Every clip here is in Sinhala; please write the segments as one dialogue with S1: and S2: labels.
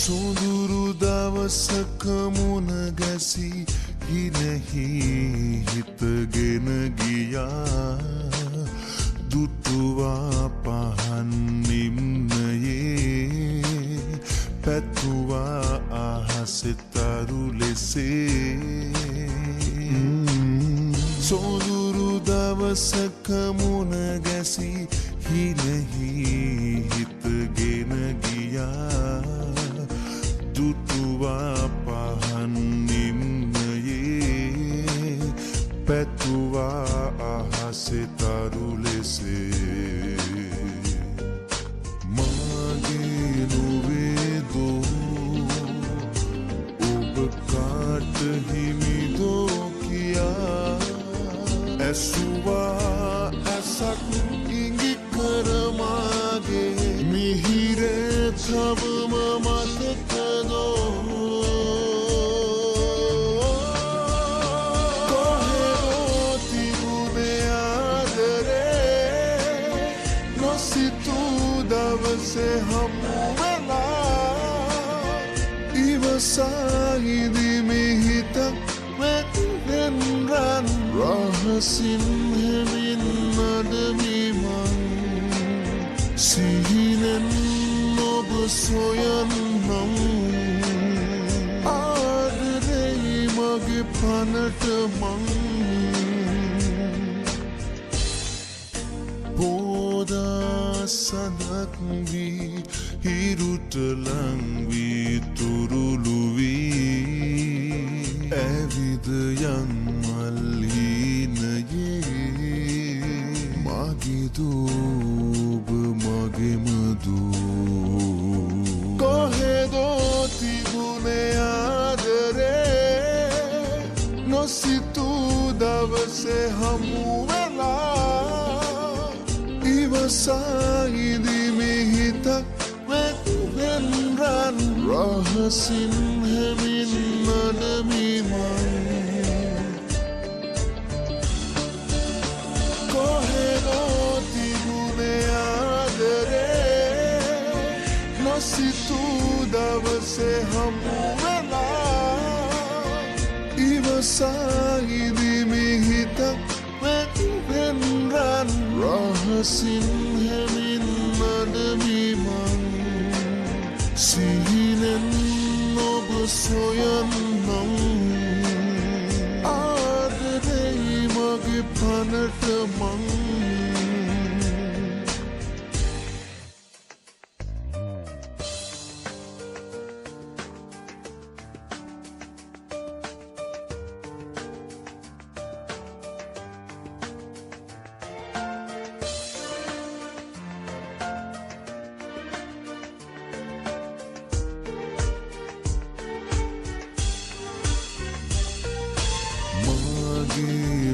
S1: සොඳුරු දවසක මුණ ගැසී හිනෙහි හිතගෙන ගියා දුටුවා පහන් නිම්නයේ පැතුවා අහසෙතරු ලෙසේ සොඳුරු දවසක මුණ ගැසී හිනෙහි හිතගෙන ගියා දුටුවා පහන් නිම්නයේ පැතුවා අහසෙතරු ලෙසේ මාගේ නොවේදෝ ඔබ කාට හිමිදෝ කියා ඇසුවා ඇසක් ඉඟි කරමාගේ මිහිරේ තවම මතකදෝ කොහෙදෝ තිබුණේ ආදරේ නොසිතූ දවසේ හමු වෙලා ඉවසා ඉදිමි හිතක් වෙන් රන් රහසින් හෙමින් නඩමිමන් සිහිනෙන් ඔබ සොයන්නම් ආදරෙයි මගේ පනට මං පෝදා සඳක් වී හිරුට ලං වී තුරුළු වී ඇවිද යන් මල්හිනයේ මගේ දූබ මගේම දූ කොහෙදෝ තිබුණේ ආදරේ නොසිතූ දවසේ හමු වෙලා ඉවසා ඉදිමි හිතක් වෙන් රන් රහසින් හෙමින් නඩමිමන් කොහෙදෝ තිබුණේ ආදරේ නොසිතූ දවසේ හමු වෙලා ඉවසා ඉදිමි හිතක් වෙන් රන් රහසින් හෙමින් නඩමිමන් සිහිනෙන් ඔබ සොයන්නම් ආදරෙයි මගේ පනට මං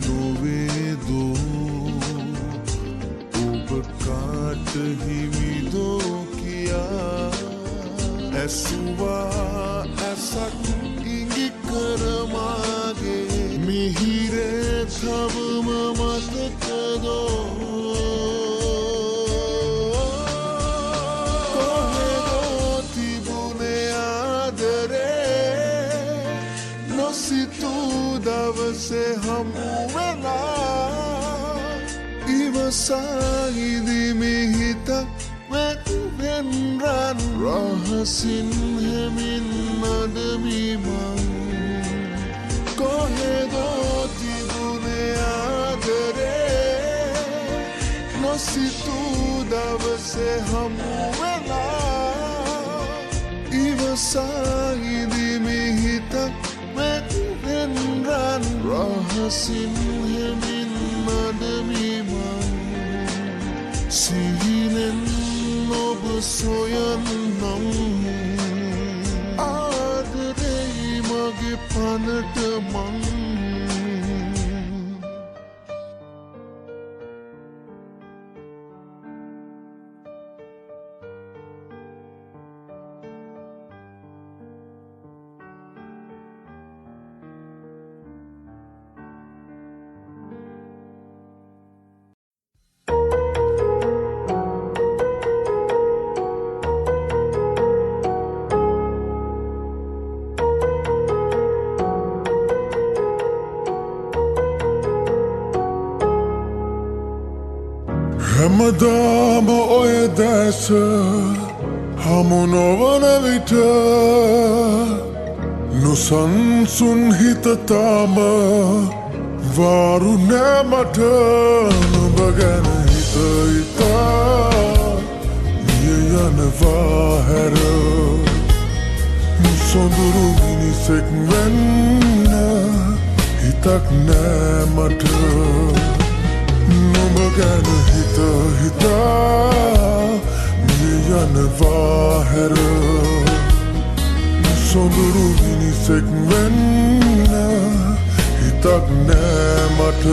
S1: නොවේදෝ ඔබ කාට හිමිදෝ කියා ඇසුවා ඇසක් ඉඟි කරමාගේ මිහිරේ තවම මතකදෝ කොහෙදෝ තිබුණේ ආදරේ නොසිතූ දවසේ හමු ඉවසා ඉදිමි හිතක් වෙන් රන් රහසින් හෙමින් නඩමිමන් කොහෙදෝ තිබුණේ ආදරේ නොසිතූ දවසේ හමු වෙලා ඉවසා ඉදිමි හිතක් වෙන් රන් රහසින් හෙමින් නඩමිමන් සිහිනෙන් ඔබ සොයන්නම් ආදරෙයි මගේ පනට මං හැමදාම ඔය දැස හමු නොවන විට නොසන්සුන් හිත තාම වාරු නෑ මට නුඹ ගැන හිත හිතා මිය යනවා හැර සොඳුරු මිනිසෙක් වෙන්න හිතක් නෑ මට නුඹ ගැන හිත හිතා මිය යනවා හැර සොඳුරු මිනිසෙක් වෙන්න හිතක් නෑ මට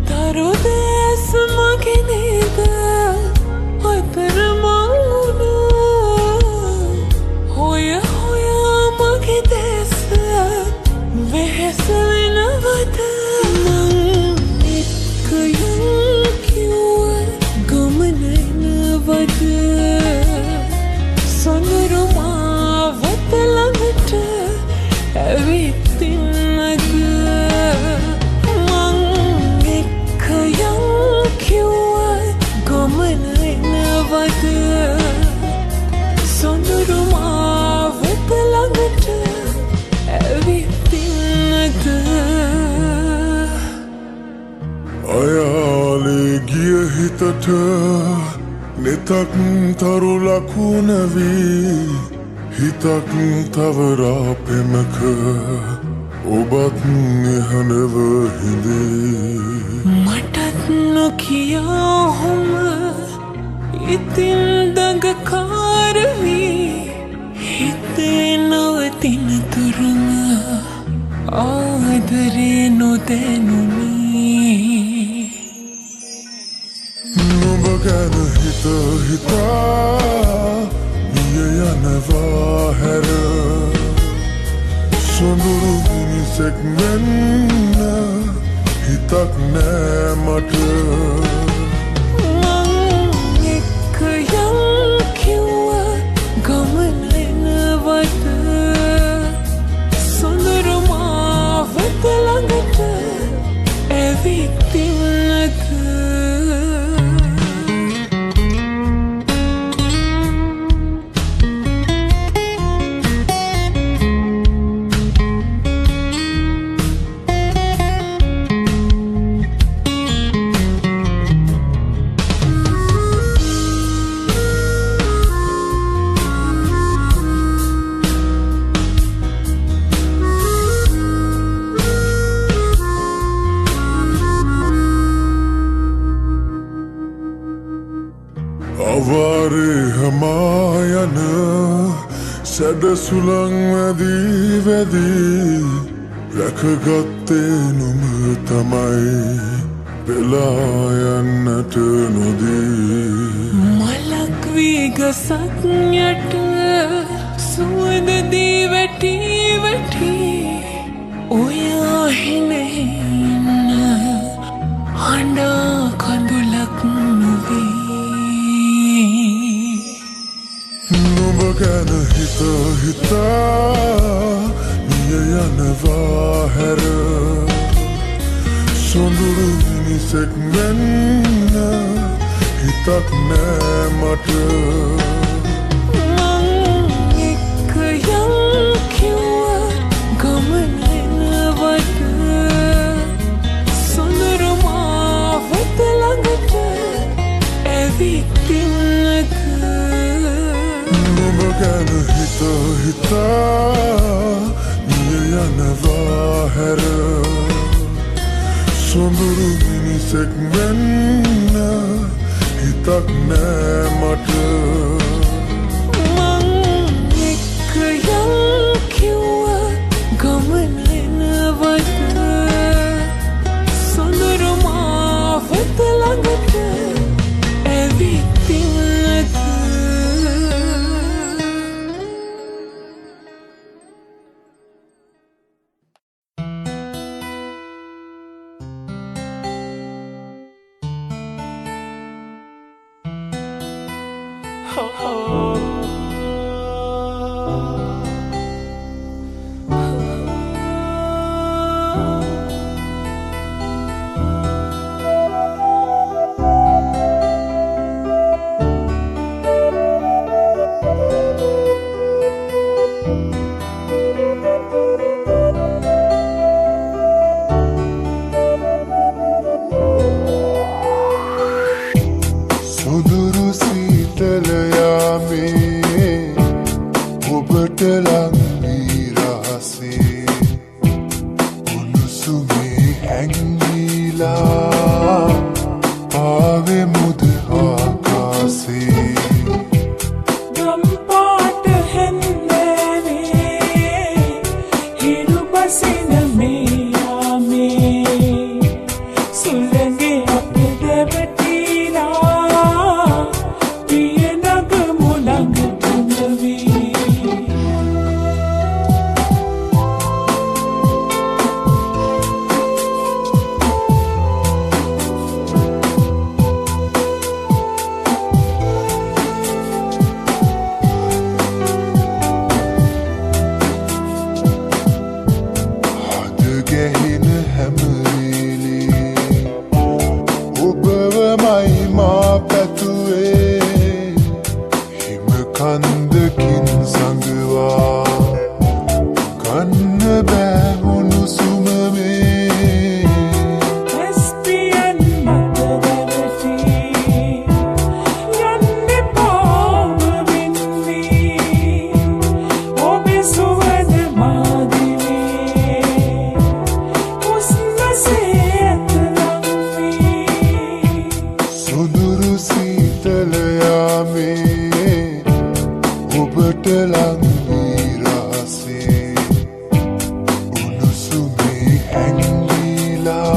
S2: තරුදෑස මගේ නේද අතර මවුන හොය හොයා මගේ දැස වෙහෙස වෙනවද මං එක්ක යන් කිව්ව ගමන එනවද සොඳුරු මාවත ළඟට ඇවිත් ඉන්නද මං එක්ක යන් කිව්ව ගමන එනවද සොඳුරු මාවත ළඟට ඇවිත් ඉන්නද
S1: අයාලේ ගිය හිතට නෙතක් තරු ලකුණවී හිතක් තවරා පෙමක ඔබත් නිහඬව හිඳී
S2: මටත් නොකියා හොම ඉතින් දඟකාරවී හිතේ නවතින තුරුම ආදරේ නොදැනුනී
S1: නුඹ ගැන හිත හිතා මිය යනවා හැර සොඳුරු මිනිසෙක් වෙන්න හිතක් නෑ මට
S2: මං එක්ක යන් කිව්ව ගමන එනවද සොඳුරු මාවත ළඟට ඇවිත් ඉන්නද
S1: අවාරේ හමා යන සැඩ සුළං වැදී වැදී රැකගත්තේ නුඹ තමයි පෙලා යන්නට නොදී
S2: මලක් වී ගසක් යට සුවඳ දී වැටි වැටි ඔයා හිනෙහි ඉන්න හඬා කඳුලක් නොවී
S1: නුඹ ගැන හිත හිතා මිය යනවා හැර සොඳුරු මිනිසෙක් වෙන්න හිතක් නෑ මට
S2: මං එක්ක යන් කිව්ව ගමන එනවද සොඳුරු මාවත ළඟට ඇවිත් ඉන්නද
S1: නුඹ ගැන හිත හිතා මිය යනවා හැර සොඳුරු මිනිසෙක් වෙන්න හිතක් නෑ මට
S2: මං එක්ක යන් කිව්ව ගමන එනවද සොඳුරු මාවත ළඟට ඇවිත් ඉන්නද
S1: උණුසුමේ හැංගිලා ආවේ මුද ආකාසේ
S2: ගම්පාට හැන්දෑවේ හිරු බසින මේ යාමේ සුළඟේ අපි දැවටිලා පිය නගමු ළඟටම වී
S1: ගැහෙන හැමවේලේ ඔබවමයි මා පැතුවේ හිම කන්දකින් සඟවා ගන්න බෑ උණුසුම මේ
S2: ඇස්පියන් මත දැවටි යන්න පාව වින්වී ඔබේ සුවඳ මාදිවේ උස්නසේ ඇතලංවී
S1: සුදුරු සීතල යාමේ ඔබට ලං වී රහසේ උණුසුමේ හැංගිලා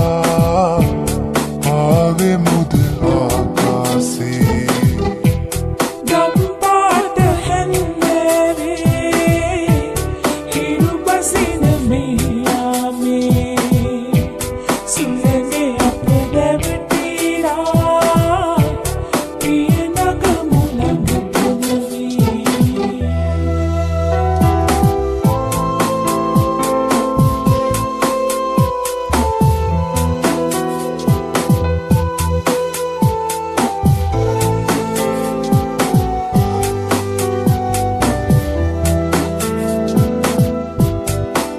S1: ආවේ මුද ආකාසේ
S2: ගම්පාට හැන්දෑවේ හිරු බසින මේ යාමේ සුළඟේ අපි දැවටිලා පිය නගමු ළඟටම වී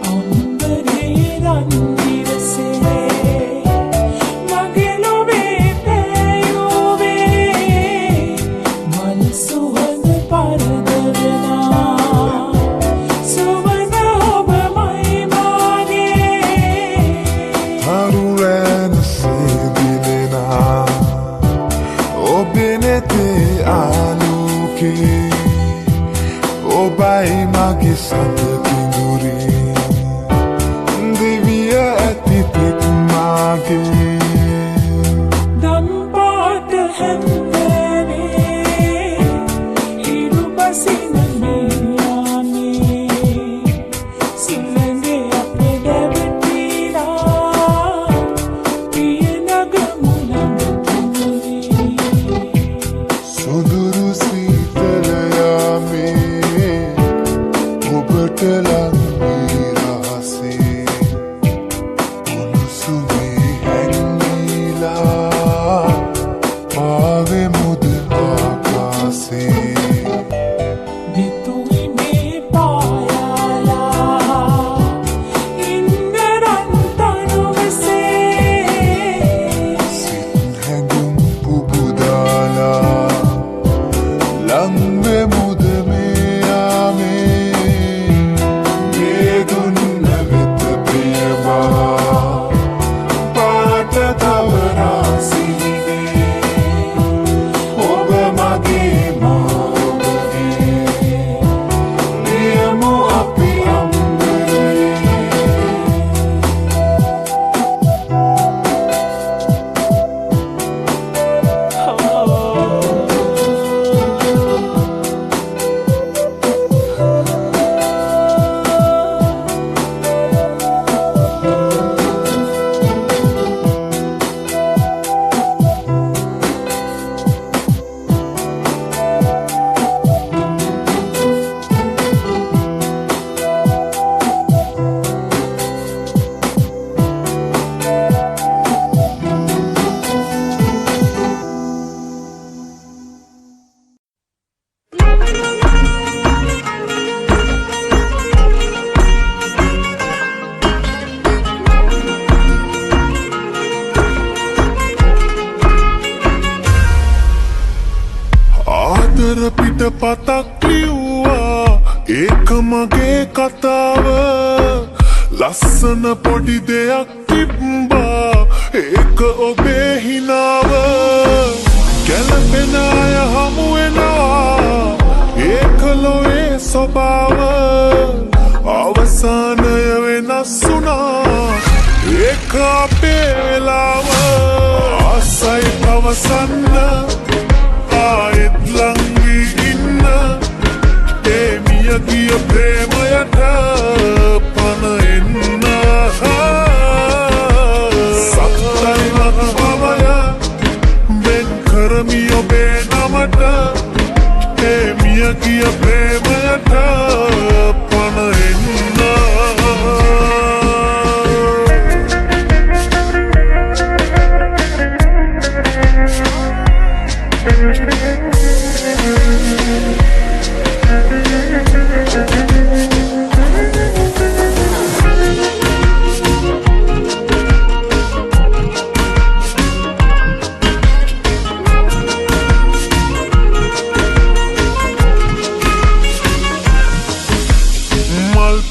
S2: අම්බරේ රන් දිවසේ මගේ ලොවේ පෑයුවේ මල් සුවඳ පරදවනා සුවඳ ඔබමයි මාගේ
S1: තරුවැන සිදිලෙනා ඔබේ නෙතේ ආලෝකේ ඔබයි මගේ සඳ කිඳුරේ දිවිය ඇති පිට මාගේ
S2: ගම්පාට හැන්දෑවේ හිරු බසින මේ යාමේ සුළඟේ අපි දැවටිලා පිය නගමු ළඟටම වී
S1: සුදුරු සීතල යාමේ ඔබට ලං වී රහසේ උණුසුමේ හැංගිලා ආවේ මුද ආකාසේ
S2: බිතුයි මේ පායාලා ඉන්දරන් තනුවසේ
S1: සිත් හැඟුම් පුබුදාලා ලංවෙ මුද මේ යාමේ මේ දුන්න වෙත ප්‍රියමා පාට තවරා සිහිනේ ඔබ මගේ මා ඔබගේ නියමු අපි අම්බරේ ආදර පිට පතක් ලිව්වා ඒක මගේ කතාව ලස්සන පොඩි දෙයක් තිබ්බා ඒක ඔබේ හිනාව ගැලපෙන අය හමු වෙනවා ඒක ලොවේ ස්වභාව අවසානය වෙනස් වුණා ඒක අපේ වෙලාව ආසයි පවසන්න ආයෙත් ලං වී ඉන්න ඒ මිය ගිය ප්‍රේමයට පන එන්න සත්තයි මතු බවය වෙන් කරමි ඔබේ නමට ඒ මිය ගිය ප්‍රේමයට පන එන්න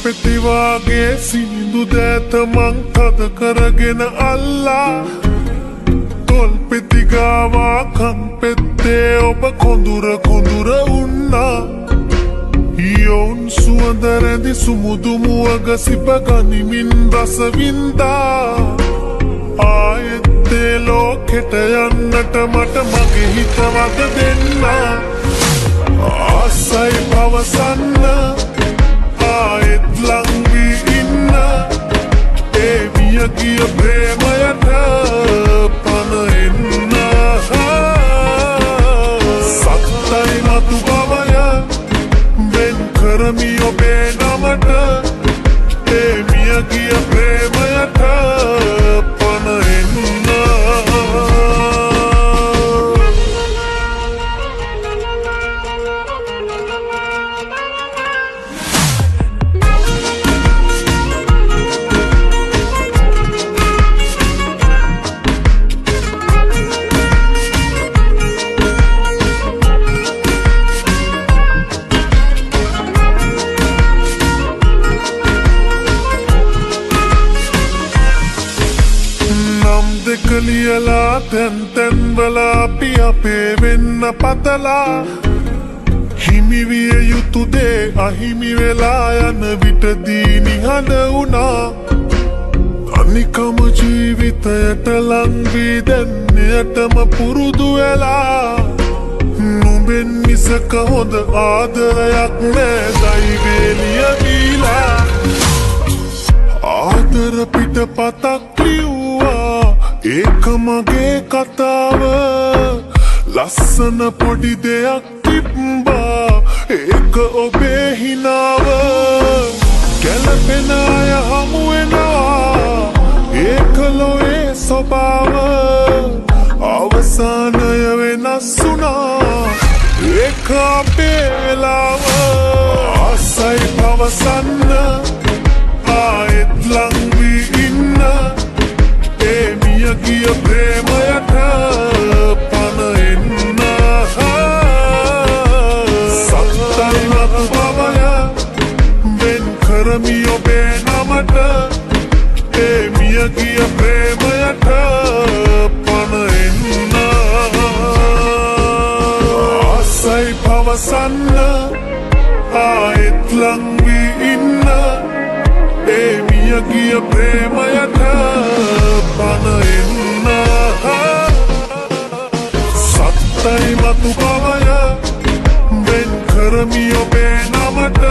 S1: පෙතිවාගේ සිනිඳු දෑත මං තද කරගෙන අල්ලා තොල් පෙතිගාවා කන් පෙත්තේ ඔබ කොඳුර කොඳුර උන්නා යොවුන් සුවඳ රැඳි සුමුදු මුවග සිප ගනිමින් රස වින්දා ආයෙත් ඒ ලෝකෙට යන්නට මට මගේ හිතවත දෙන්න ආසයි පවසන්න ආයෙත් ලං වී ඉන්න ඒ මිය ගිය ප්‍රේමයට පන එන්න සත්තයි මතු බවය වෙන් කරමි ඔබේ නමට ඒ මිය ගිය ප්‍රේමයට පන එන්න ලියලා තැන් තැන්වල අපි අපේ වෙන්න පතලා හිමිවිය යුතු දේ අහිමි වෙලා යන විටදී නිහඬ වුණා තනිකම ජීවිතයට ලං වී දැන් එයටම පුරුදු වෙලා නුඹෙන් මිසක හොඳ ආදරයක් නෑ දෛවේලිය දීලා ආදර පිට පතක් ලිව්වා ඒක මගේ කතාව ලස්සන පොඩි දෙයක් තිබ්බා ඒක ඔබේ හිනාව ගැලපෙන අය හමු වෙනවා ඒක ලොවේ ස්වභාව අවසානය වෙනස් වුණා ඒක අපේ වෙලාව ආසයි පවසන්න ආයෙත් ලං වී ඉන්න ඒ මිය ගිය ප්‍රේමයට පන එන්න සත්තයි මතු බවය වෙන් කරමි ඔබේ නමට ඒ මිය ගිය ප්‍රේමයට පන එන්න ආසයි පවසන්න ආයෙත් ලං වී ඉන්න ඒ මිය ගිය ප්‍රේමයට පන එන්න සත්තයි මතු බවය වෙන් කරමි ඔබේ නමට